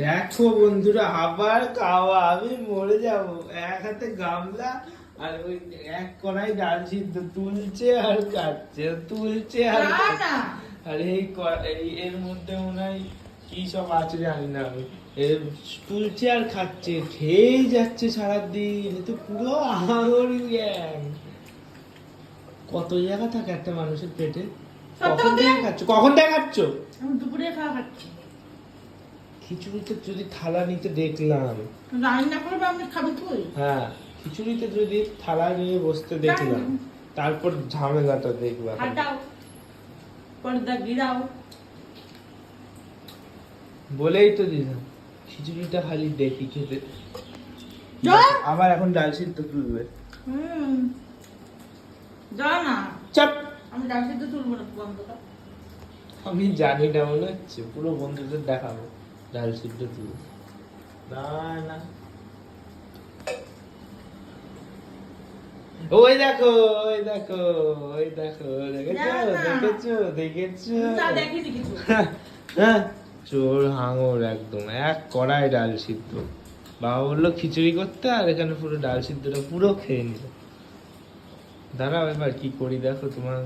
দেখো বন্ধুরা, আবার খাওয়া, আমি মরে যাব। এক হাতে গামলা আর ওই এক কড়াই ডাল সিদ্ধ তুলছে আর কাটছে, তুলছে আর কাটছে। আর এর মধ্যে মনে হয় কি সব আছে জানি না আমি। তুলছে আর খাচ্ছে, খেয়েই যাচ্ছে সারাদিন। এ তো পুরো আঙুর গ্যাং। কত জায়গা থাকে একটা মানুষের পেটে? কখন থেকে খাচ্ছ, কখন থেকে খাচ্ছ? আমি দুপুরে খাওয়া খাচ্ছি। খিচুড়িতে যদি থালা নিতে দেখলাম, রান্না করবে আমি খাবো তুই? হ্যাঁ, খিচুড়িতে যদি থালা নিয়ে বসতে দেখলাম, তারপর ঝামেলাটা দেখলাম। হাটাও, পর্দা গিরাও। বলেই তো দিলাম খিচুড়িটা খালি দেখি খেতে। আবার এখন ডাল সিদ্ধ তুলবে। যা না, চাপ। আমি ডাল সিদ্ধ তুলবো না, বন্ধ কর। আমি জানি না মনে হচ্ছে, পুরো বন্ধুদের দেখাবো ডাল সিদ্ধ তুলবে। না না, ওই দেখো, ওই দেখো, ওই দেখো, দেখেছো দেখেছো দেখেছো? তা দেখিনি কিছু। হ্যাঁ, চোর হাঙর একদম, এক কড়াই ডাল সিদ্ধ। বাবা বললো খিচুড়ি করতে, আর এখানে পুরো ডাল সিদ্ধটা পুরো খেয়ে নিল। দাঁড়াও এবার কি করি দেখো তোমার।